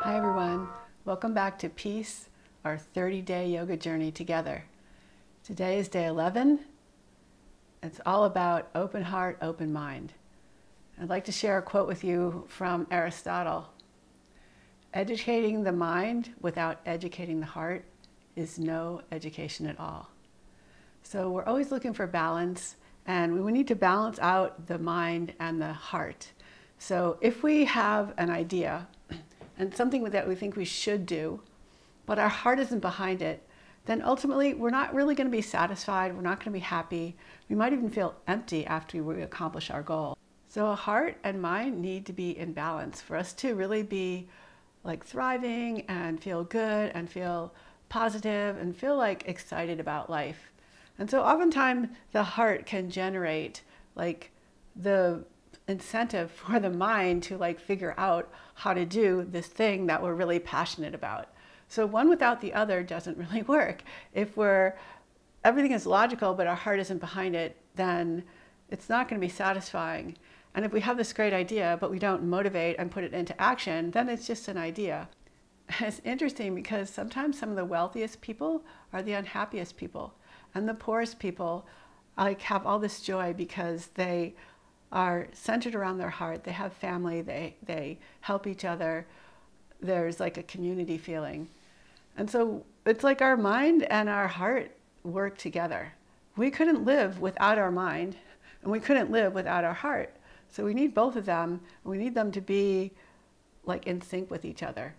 Hi everyone, welcome back to Peace, our 30-day yoga journey together. Today is day 11. It's all about open heart, open mind. I'd like to share a quote with you from Aristotle. Educating the mind without educating the heart is no education at all. So we're always looking for balance, and we need to balance out the mind and the heart. So if we have an idea and something that we think we should do, but our heart isn't behind it, then ultimately we're not really going to be satisfied, we're not going to be happy, we might even feel empty after we accomplish our goal. So heart and mind need to be in balance for us to really be like thriving and feel good and feel positive and feel like excited about life. And so oftentimes the heart can generate like the incentive for the mind to like figure out how to do this thing that we're really passionate about. So one without the other doesn't really work. If everything is logical but our heart isn't behind it, then it's not going to be satisfying. And if we have this great idea but we don't motivate and put it into action, then it's just an idea. It's interesting because sometimes some of the wealthiest people are the unhappiest people, and the poorest people like have all this joy because they are centered around their heart. They have family, they help each other. There's like a community feeling. And so it's like our mind and our heart work together. We couldn't live without our mind, and we couldn't live without our heart. So we need both of them. We need them to be like in sync with each other.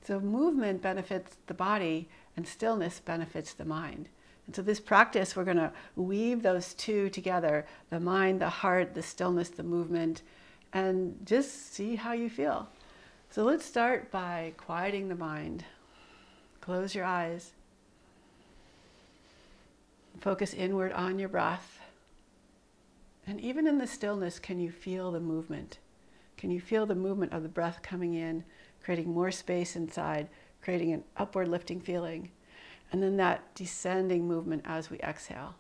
So movement benefits the body and stillness benefits the mind. And so this practice, we're going to weave those two together, the mind, the heart, the stillness, the movement, and just see how you feel. So let's start by quieting the mind. Close your eyes. Focus inward on your breath. And even in the stillness, can you feel the movement? Can you feel the movement of the breath coming in, creating more space inside, creating an upward lifting feeling? And then that descending movement as we exhale.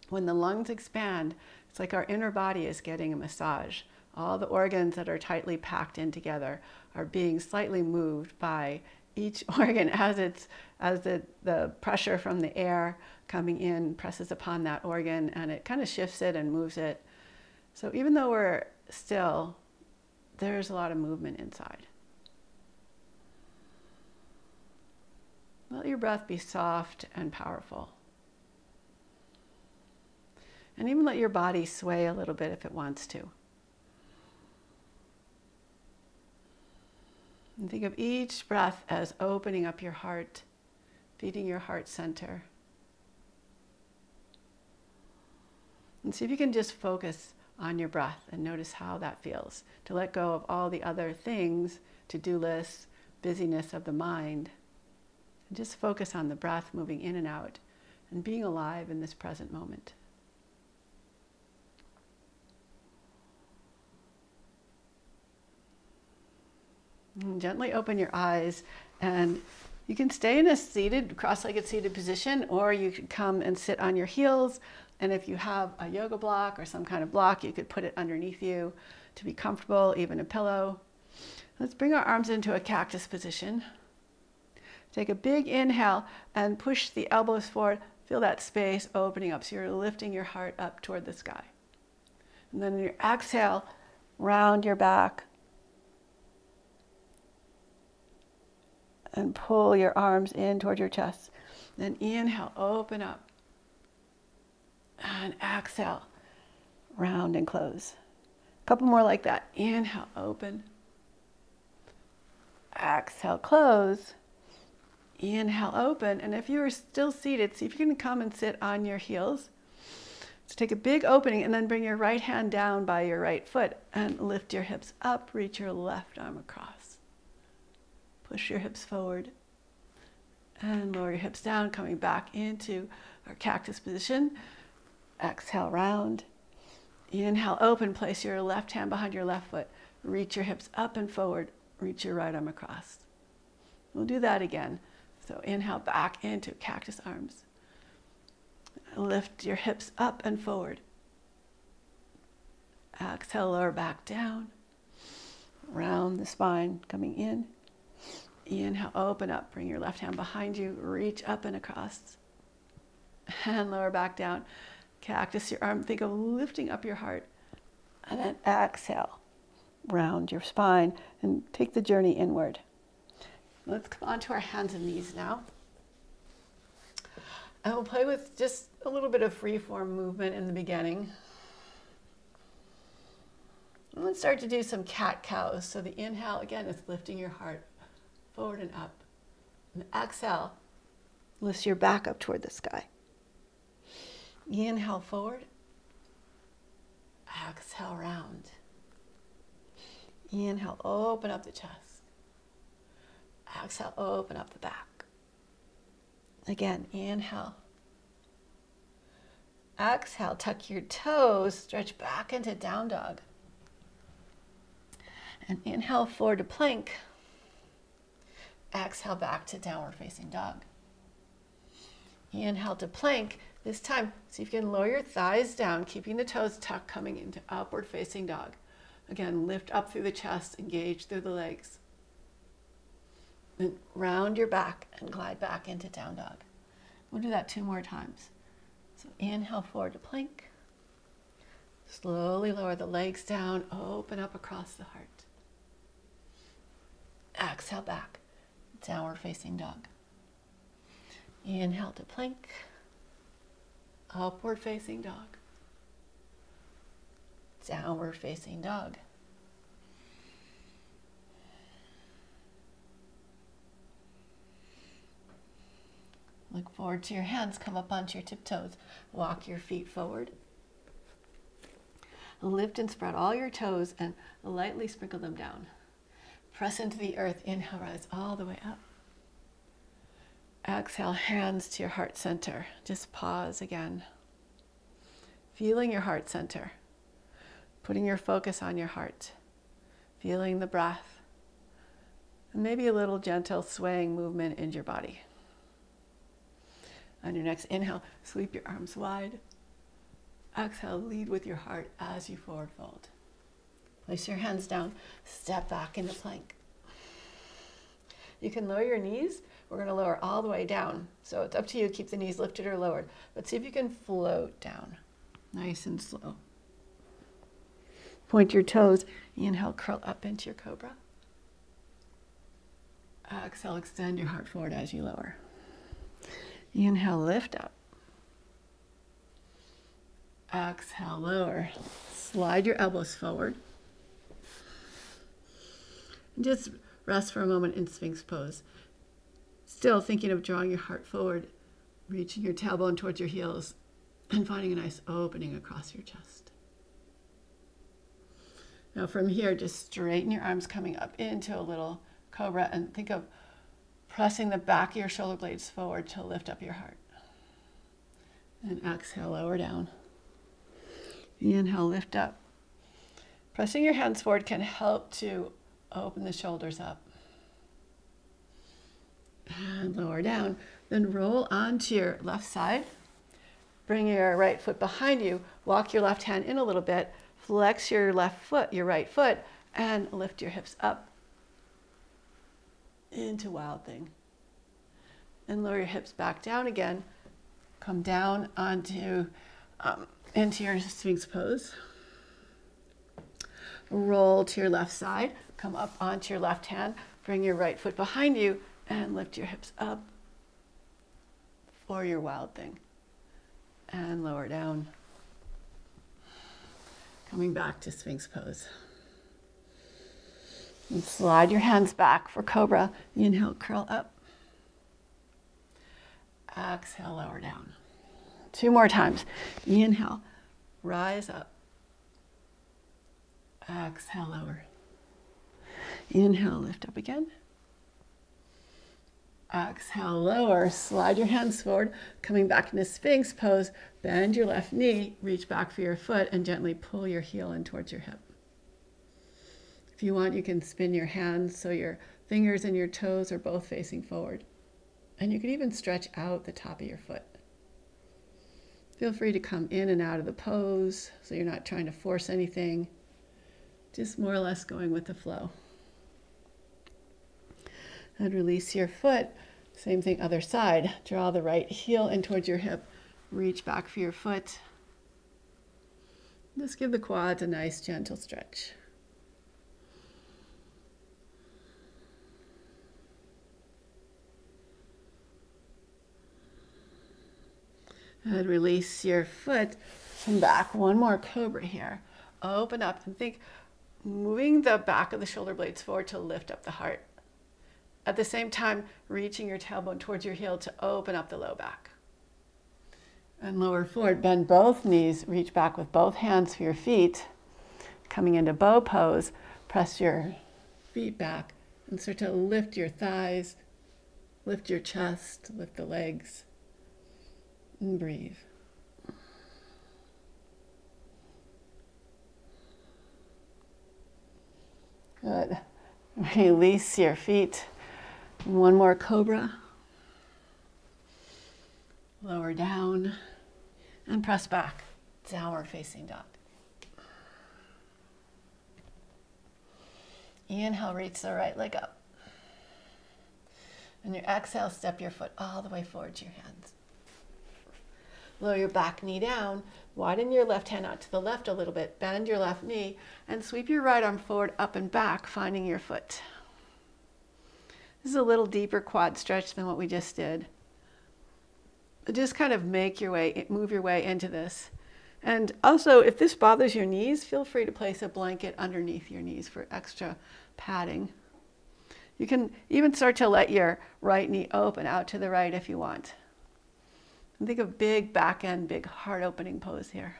When the lungs expand, it's like our inner body is getting a massage. All the organs that are tightly packed in together are being slightly moved by each organ as the pressure from the air coming in presses upon that organ, and it kind of shifts it and moves it. So even though we're still, there's a lot of movement inside. Let your breath be soft and powerful. And even let your body sway a little bit if it wants to. And think of each breath as opening up your heart, feeding your heart center. And see if you can just focus on your breath and notice how that feels. To let go of all the other things, to-do lists, busyness of the mind. And just focus on the breath moving in and out and being alive in this present moment. And gently open your eyes, and you can stay in a seated, cross-legged seated position, or you could come and sit on your heels. And if you have a yoga block or some kind of block, you could put it underneath you to be comfortable, even a pillow. Let's bring our arms into a cactus position. Take a big inhale and push the elbows forward. Feel that space opening up. So you're lifting your heart up toward the sky. And then in your exhale, round your back. And pull your arms in toward your chest. Then inhale, open up. And exhale, round and close. A couple more like that. Inhale, open. Exhale, close. Inhale, open, and if you are still seated, see if you can come and sit on your heels. So take a big opening and then bring your right hand down by your right foot and lift your hips up, reach your left arm across. Push your hips forward and lower your hips down, coming back into our cactus position. Exhale, round. Inhale, open, place your left hand behind your left foot. Reach your hips up and forward, reach your right arm across. We'll do that again. So inhale back into cactus arms. Lift your hips up and forward. Exhale, lower back down. round the spine, coming in. Inhale, open up, bring your left hand behind you, reach up and across. And lower back down. Cactus your arm, think of lifting up your heart. And then exhale, round your spine and take the journey inward. Let's come onto our hands and knees now. And we'll play with just a little bit of free form movement in the beginning. And let's start to do some cat-cows. So the inhale, again, is lifting your heart forward and up. And the exhale, lifts your back up toward the sky. Inhale forward. Exhale round. Inhale, open up the chest. Exhale, open up the back. Again, inhale. Exhale, tuck your toes, stretch back into down dog. And inhale forward to plank. Exhale back to downward facing dog. Inhale to plank. This time, see if you can lower your thighs down, keeping the toes tucked, coming into upward facing dog. Again, lift up through the chest, engage through the legs. Then round your back and glide back into down dog. We'll do that 2 more times. So inhale forward to plank. Slowly lower the legs down, open up across the heart. Exhale back, downward facing dog. Inhale to plank. Upward facing dog. Downward facing dog. Look forward to your hands. Come up onto your tiptoes. Walk your feet forward. Lift and spread all your toes and lightly sprinkle them down. Press into the earth. Inhale, rise all the way up. Exhale, hands to your heart center. Just pause again. Feeling your heart center. Putting your focus on your heart. Feeling the breath. And maybe a little gentle swaying movement in your body. On your next inhale, sweep your arms wide. Exhale, lead with your heart as you forward fold. Place your hands down, step back into plank. You can lower your knees. We're going to lower all the way down. So it's up to you, keep the knees lifted or lowered. But see if you can float down, nice and slow. Point your toes. Inhale, curl up into your cobra. Exhale, extend your heart forward as you lower. Inhale, lift up. Exhale, lower. Slide your elbows forward. And just rest for a moment in Sphinx pose. Still thinking of drawing your heart forward, reaching your tailbone towards your heels, and finding a nice opening across your chest. Now from here, just straighten your arms coming up into a little cobra and think of pressing the back of your shoulder blades forward to lift up your heart. And exhale, lower down. Inhale, lift up. Pressing your hands forward can help to open the shoulders up. And lower down. Then roll onto your left side. Bring your right foot behind you. Walk your left hand in a little bit. Flex your left foot, your right foot, and lift your hips up into Wild Thing. And lower your hips back down again. Come down onto into your Sphinx pose. Roll to your left side. Come up onto your left hand. Bring your right foot behind you and lift your hips up for your Wild Thing. And lower down. Coming back to Sphinx pose. And slide your hands back for Cobra. Inhale, curl up. Exhale, lower down. 2 more times. Inhale, rise up. Exhale, lower. Inhale, lift up again. Exhale, lower. Slide your hands forward. Coming back into Sphinx pose. Bend your left knee. Reach back for your foot and gently pull your heel in towards your hip. If you want, you can spin your hands so your fingers and your toes are both facing forward. And you can even stretch out the top of your foot. Feel free to come in and out of the pose so you're not trying to force anything. just more or less going with the flow. And release your foot. Same thing, other side. Draw the right heel in towards your hip. Reach back for your foot. Just give the quads a nice gentle stretch. And release your foot. Come back. One more cobra here. Open up and think, moving the back of the shoulder blades forward to lift up the heart. At the same time, reaching your tailbone towards your heel to open up the low back. And lower forward, bend both knees, reach back with both hands for your feet. Coming into bow pose, press your feet back and start to lift your thighs, lift your chest, lift the legs, and breathe. Good. Release your feet. One more cobra. Lower down and press back. Downward facing dog. Inhale, reach the right leg up. And your exhale, step your foot all the way forward to your hands. Lower your back knee down. Widen your left hand out to the left a little bit. Bend your left knee and sweep your right arm forward, up and back, finding your foot. This is a little deeper quad stretch than what we just did. Just kind of move your way into this. And also, if this bothers your knees, feel free to place a blanket underneath your knees for extra padding. You can even start to let your right knee open out to the right if you want. And think of big back end, big heart opening pose here.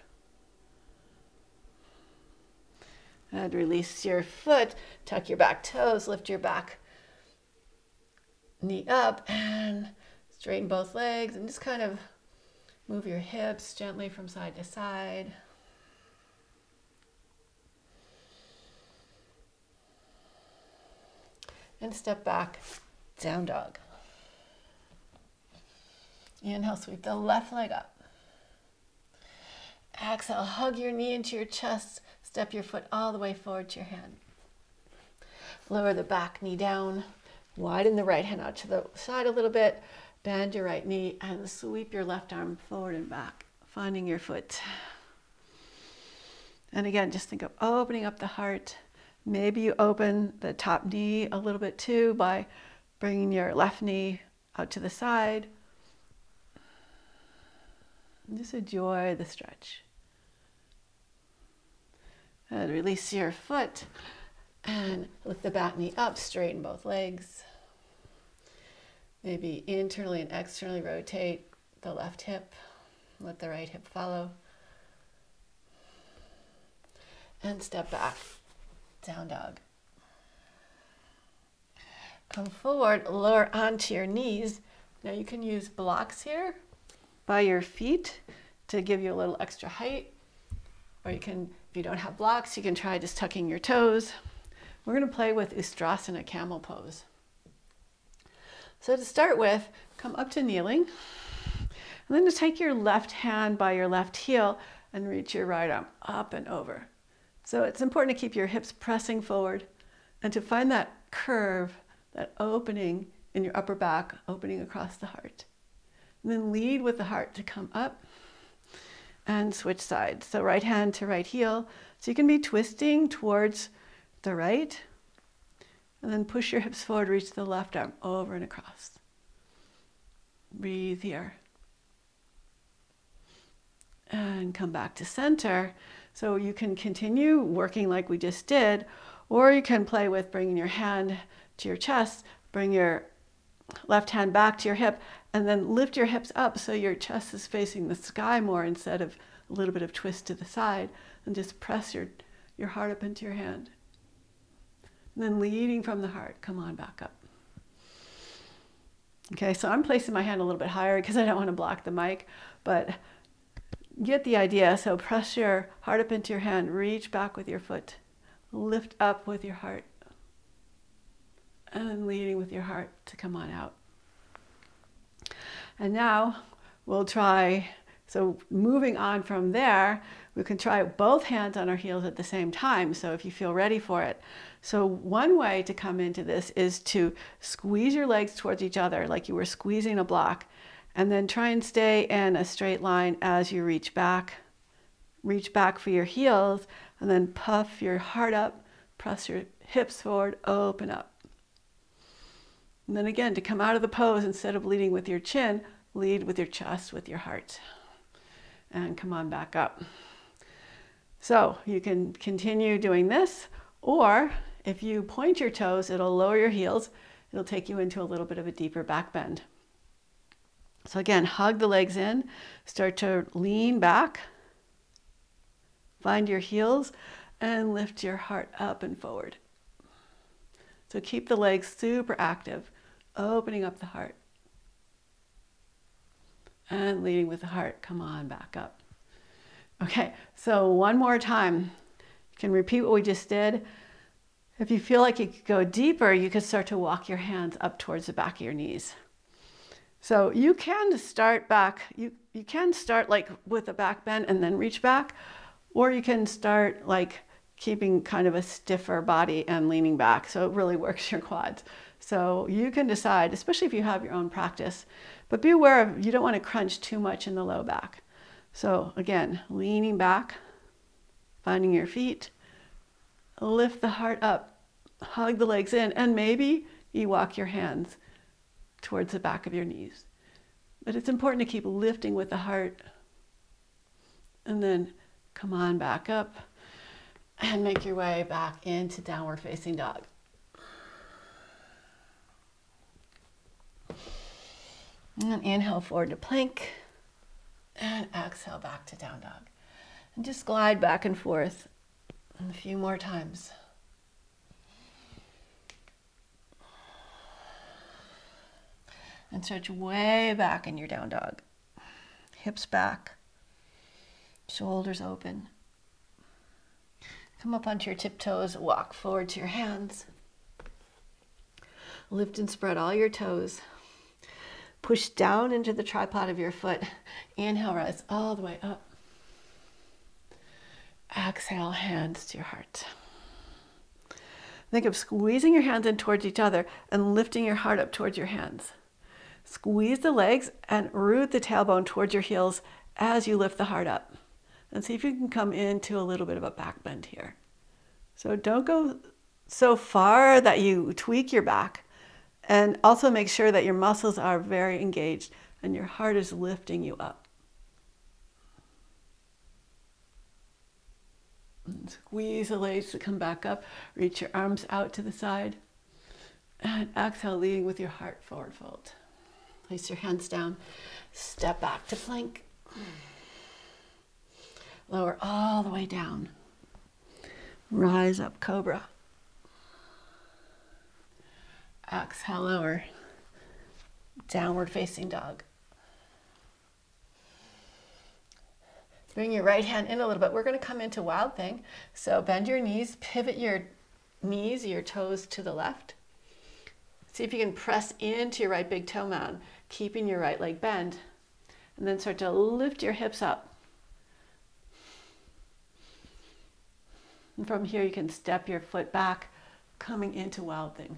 And release your foot, tuck your back toes, lift your back knee up and straighten both legs and just kind of move your hips gently from side to side. And step back, down dog. Inhale, sweep the left leg up. Exhale, hug your knee into your chest. Step your foot all the way forward to your hand. Lower the back knee down. Widen the right hand out to the side a little bit. Bend your right knee and sweep your left arm forward and back, finding your foot. And again, just think of opening up the heart. Maybe you open the top knee a little bit too by bringing your left knee out to the side. And just enjoy the stretch. And release your foot and lift the back knee up, straighten both legs. Maybe internally and externally rotate the left hip. Let the right hip follow. And step back, down dog. Come forward, lower onto your knees. Now you can use blocks here by your feet to give you a little extra height. Or you can, if you don't have blocks, you can try just tucking your toes. We're going to play with Ustrasana camel pose. So to start with, come up to kneeling. And then just take your left hand by your left heel and reach your right arm up and over. So it's important to keep your hips pressing forward and to find that curve, that opening in your upper back, opening across the heart. And then lead with the heart to come up and switch sides. So right hand to right heel. So you can be twisting towards the right. And then push your hips forward, reach the left arm over and across. Breathe here. And come back to center. So you can continue working like we just did, or you can play with bringing your hand to your chest, bring your left hand back to your hip, and then lift your hips up so your chest is facing the sky more instead of a little bit of twist to the side, and just press your heart up into your hand. And then leading from the heart, come on back up. Okay, so I'm placing my hand a little bit higher because I don't want to block the mic, but get the idea. So press your heart up into your hand, reach back with your foot, lift up with your heart, and then leading with your heart to come on out. And now we'll try So moving on from there, we can try both hands on our heels at the same time. So if you feel ready for it. So one way to come into this is to squeeze your legs towards each other like you were squeezing a block, and then try and stay in a straight line as you reach back. Reach back for your heels, and then puff your heart up, press your hips forward, open up. And then again, to come out of the pose, instead of leading with your chin, lead with your chest, with your heart. And come on back up. So you can continue doing this, or if you point your toes, it'll lower your heels. It'll take you into a little bit of a deeper back bend. So again, hug the legs in, start to lean back, find your heels, and lift your heart up and forward. So keep the legs super active, opening up the heart. And leading with the heart, come on back up. Okay, so one more time. You can repeat what we just did. If you feel like you could go deeper, you could start to walk your hands up towards the back of your knees. So you can start back, you can start like with a back bend and then reach back, or you can start like keeping kind of a stiffer body and leaning back. So it really works your quads. So you can decide, especially if you have your own practice, but be aware of, you don't want to crunch too much in the low back. So again, leaning back, finding your feet, lift the heart up, hug the legs in, and maybe you walk your hands towards the back of your knees. But it's important to keep lifting with the heart, and then come on back up and make your way back into downward facing dog. And inhale forward to plank, and exhale back to down dog. And just glide back and forth a few more times. And stretch way back in your down dog. Hips back, shoulders open. Come up onto your tiptoes, walk forward to your hands. Lift and spread all your toes. Push down into the tripod of your foot. Inhale, rise all the way up. Exhale, hands to your heart. Think of squeezing your hands in towards each other and lifting your heart up towards your hands. Squeeze the legs and root the tailbone towards your heels as you lift the heart up. And see if you can come into a little bit of a back bend here. So don't go so far that you tweak your back. And also make sure that your muscles are very engaged and your heart is lifting you up. And squeeze the legs to come back up. Reach your arms out to the side. And exhale, leading with your heart, forward fold. Place your hands down. Step back to plank. Lower all the way down. Rise up, cobra. Exhale, lower. Downward facing dog. Bring your right hand in a little bit. We're going to come into wild thing. So bend your knees, pivot your knees, your toes to the left. See if you can press into your right big toe mound, keeping your right leg bent. And then start to lift your hips up. And from here you can step your foot back, coming into wild thing.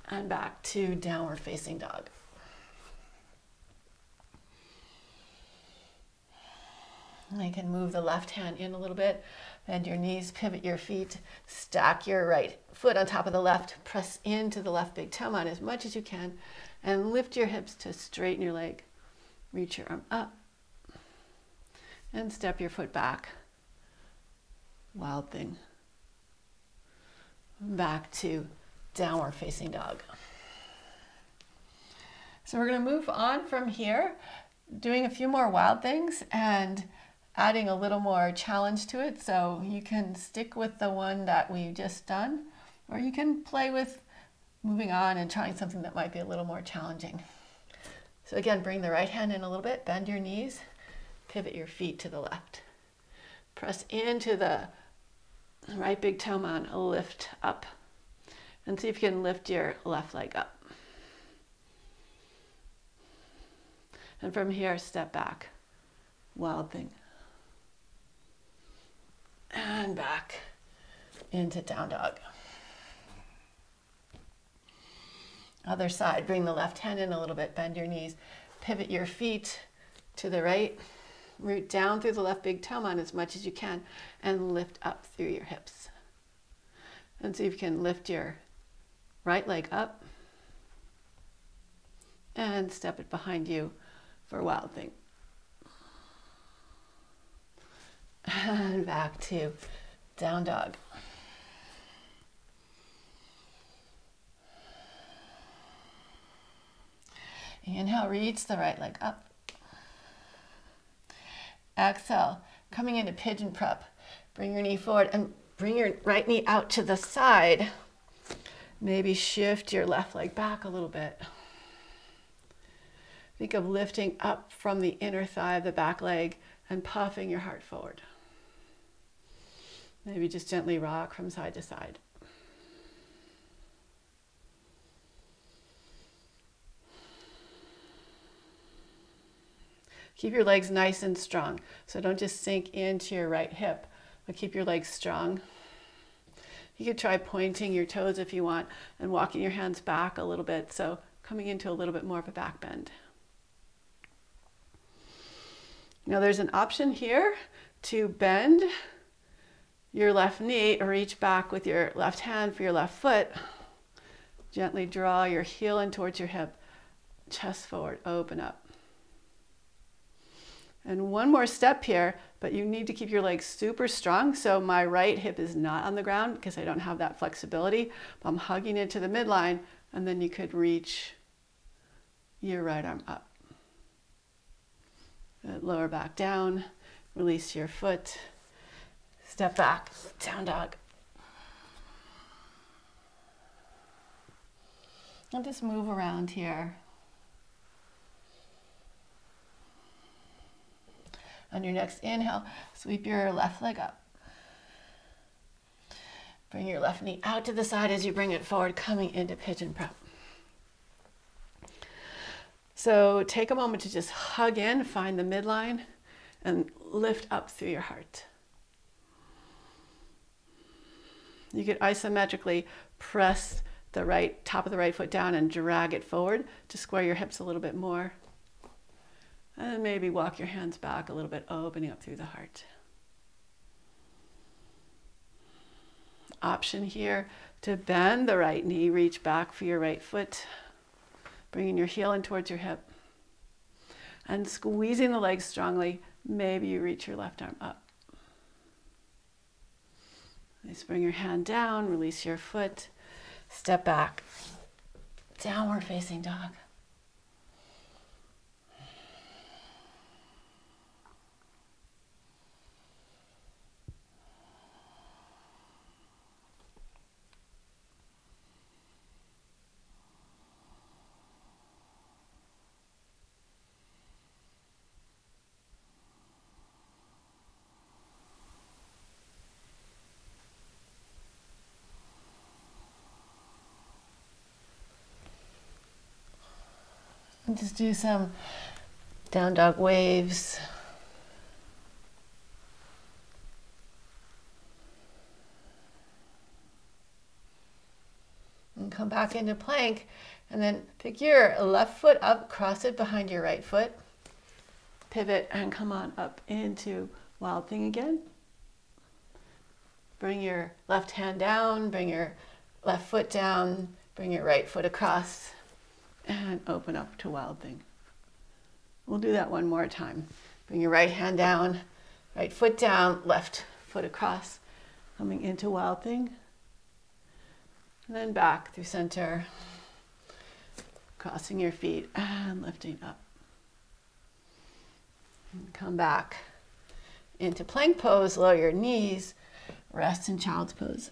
And back to downward facing dog. And you can move the left hand in a little bit, bend your knees, pivot your feet, stack your right foot on top of the left, press into the left big toe mound as much as you can, and lift your hips to straighten your leg. Reach your arm up, and step your foot back. Wild thing. Back to downward facing dog. So we're going to move on from here, doing a few more wild things and adding a little more challenge to it. So you can stick with the one that we've just done, or you can play with moving on and trying something that might be a little more challenging. So again, bring the right hand in a little bit, bend your knees, pivot your feet to the left. Press into the right big toe mound, lift up. And see if you can lift your left leg up. And from here, step back. Wild thing. And back into down dog. Other side, bring the left hand in a little bit, bend your knees, pivot your feet to the right, root down through the left big toe mound as much as you can, and lift up through your hips. And see if you can lift your right leg up and step it behind you for wild thing. And back to down dog. Inhale, reach the right leg up. Exhale, coming into pigeon prep. Bring your knee forward and bring your right knee out to the side. Maybe shift your left leg back a little bit. Think of lifting up from the inner thigh of the back leg and puffing your heart forward. Maybe just gently rock from side to side. Keep your legs nice and strong. So don't just sink into your right hip, but keep your legs strong. You could try pointing your toes if you want and walking your hands back a little bit. So coming into a little bit more of a back bend. Now there's an option here to bend your left knee or reach back with your left hand for your left foot. Gently draw your heel in towards your hip, chest forward, open up. And one more step here, but you need to keep your legs super strong. So my right hip is not on the ground because I don't have that flexibility. I'm hugging into the midline, and then you could reach your right arm up. Lower back down, release your foot, step back, down dog. And just move around here. On your next inhale, sweep your left leg up. Bring your left knee out to the side as you bring it forward, coming into pigeon prep. So take a moment to just hug in, find the midline, and lift up through your heart. You could isometrically press the right top of the right foot down and drag it forward to square your hips a little bit more. And maybe walk your hands back a little bit, opening up through the heart. Option here to bend the right knee, reach back for your right foot, bringing your heel in towards your hip, and squeezing the legs strongly. Maybe you reach your left arm up. Nice, bring your hand down, release your foot, step back, downward facing dog. And just do some down dog waves. And come back into plank, and then pick your left foot up, cross it behind your right foot, pivot, and come on up into wild thing again. Bring your left hand down, bring your left foot down, bring your right foot across, and open up to wild thing. We'll do that one more time. Bring your right hand down, right foot down, left foot across, coming into wild thing. And then back through center, crossing your feet and lifting up. And come back into plank pose, lower your knees, rest in child's pose.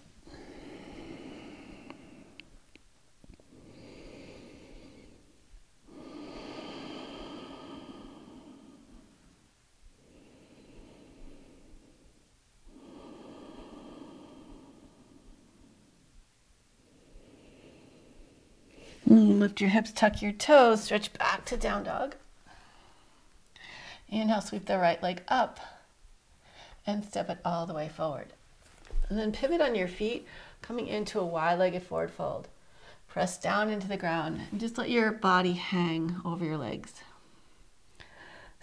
Lift your hips, tuck your toes, stretch back to down dog. Inhale, sweep the right leg up and step it all the way forward. And then pivot on your feet, coming into a wide-legged forward fold. Press down into the ground and just let your body hang over your legs.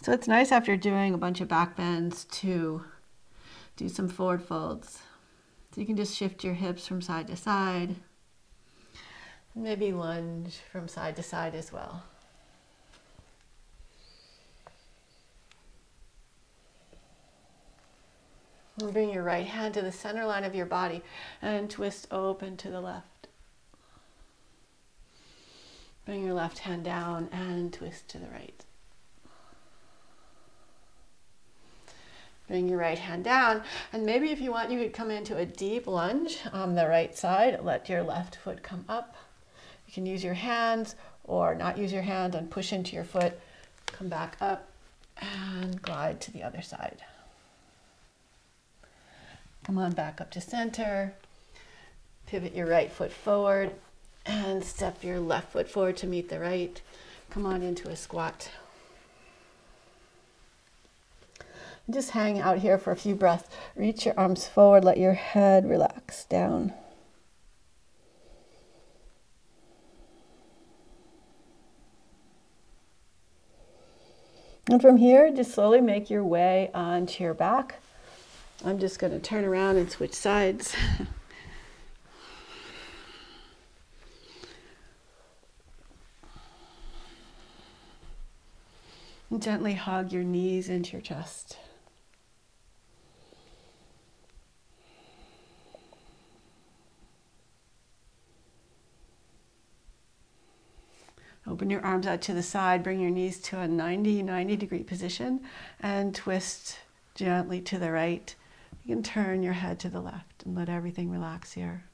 So it's nice after doing a bunch of back bends to do some forward folds. So you can just shift your hips from side to side. Maybe lunge from side to side as well. And bring your right hand to the center line of your body and twist open to the left. Bring your left hand down and twist to the right. Bring your right hand down, and maybe if you want, you could come into a deep lunge on the right side. Let your left foot come up. You can use your hands or not use your hand and push into your foot. Come back up and glide to the other side. Come on back up to center. Pivot your right foot forward and step your left foot forward to meet the right. Come on into a squat. Just hang out here for a few breaths. Reach your arms forward, let your head relax down. And from here, just slowly make your way onto your back. I'm just going to turn around and switch sides. And gently hug your knees into your chest. Open your arms out to the side, bring your knees to a 90 degree position and twist gently to the right. You can turn your head to the left and let everything relax here.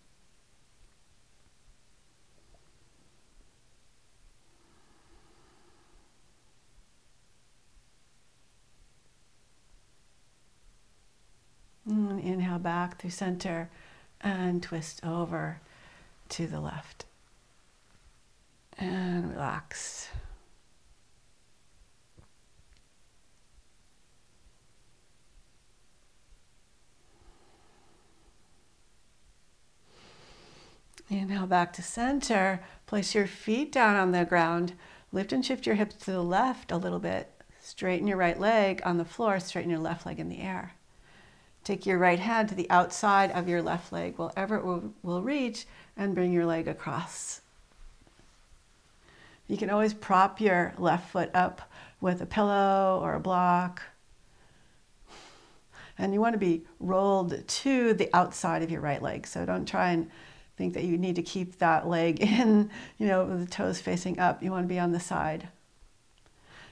And inhale back through center and twist over to the left. And relax. Inhale back to center. Place your feet down on the ground. Lift and shift your hips to the left a little bit. Straighten your right leg on the floor. Straighten your left leg in the air. Take your right hand to the outside of your left leg, wherever it will reach, and bring your leg across. You can always prop your left foot up with a pillow or a block. And you want to be rolled to the outside of your right leg. So don't try and think that you need to keep that leg in, with the toes facing up. You want to be on the side.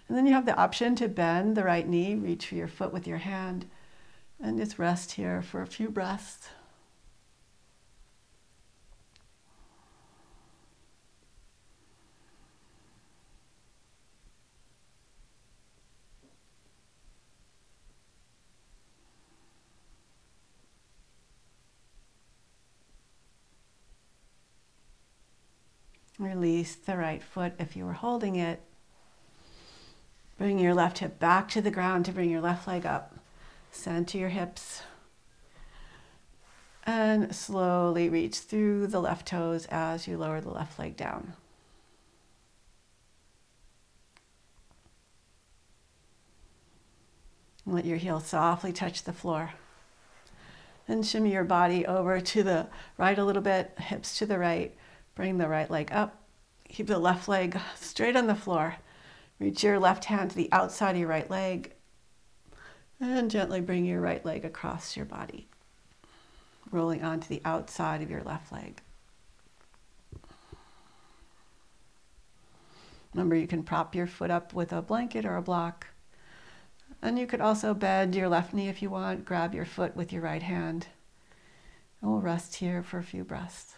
And then you have the option to bend the right knee, reach for your foot with your hand, and just rest here for a few breaths. Release the right foot if you were holding it. Bring your left hip back to the ground to bring your left leg up. Center your hips. And slowly reach through the left toes as you lower the left leg down. Let your heel softly touch the floor. Then shimmy your body over to the right a little bit, hips to the right. Bring the right leg up. Keep the left leg straight on the floor. Reach your left hand to the outside of your right leg. And gently bring your right leg across your body, rolling onto the outside of your left leg. Remember, you can prop your foot up with a blanket or a block. And you could also bend your left knee if you want. Grab your foot with your right hand. And we'll rest here for a few breaths.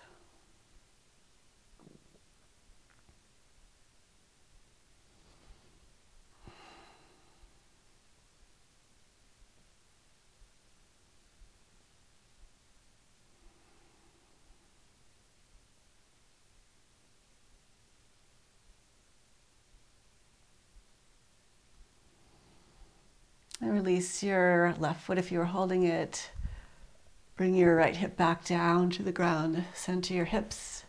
Release your left foot if you were holding it. Bring your right hip back down to the ground. Center your hips.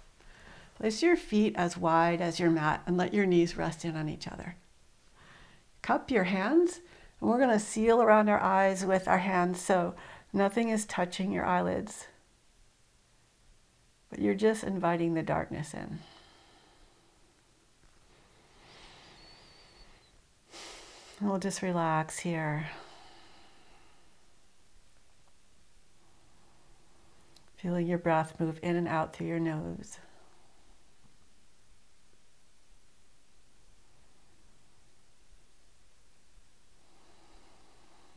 Place your feet as wide as your mat and let your knees rest in on each other. Cup your hands, and we're going to seal around our eyes with our hands so nothing is touching your eyelids. But you're just inviting the darkness in. And we'll just relax here. Feeling your breath move in and out through your nose.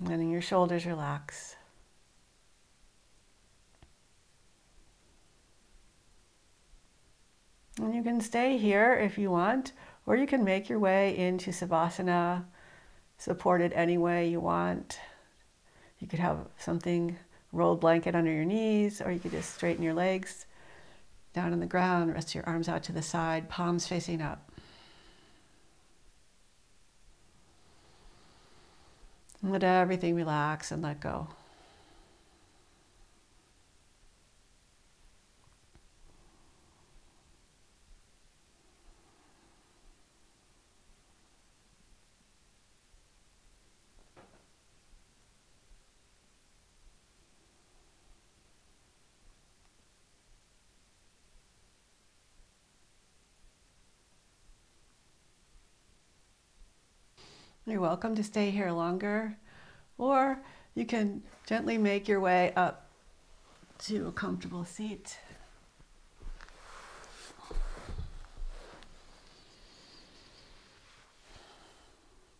Letting your shoulders relax. And you can stay here if you want, or you can make your way into Savasana, supported any way you want. You could have something, rolled blanket under your knees, or you could just straighten your legs down on the ground, rest your arms out to the side, palms facing up. And let everything relax and let go. You're welcome to stay here longer, or you can gently make your way up to a comfortable seat.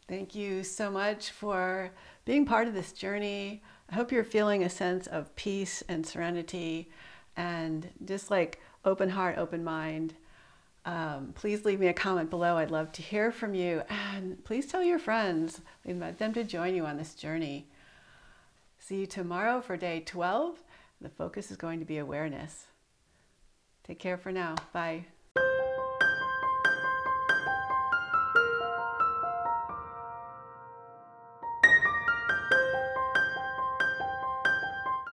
Thank you so much for being part of this journey. I hope you're feeling a sense of peace and serenity and just like open heart, open mind. Please leave me a comment below. I'd love to hear from you, and please tell your friends. Invite them to join you on this journey. See you tomorrow for day 12. The focus is going to be awareness. Take care for now. Bye.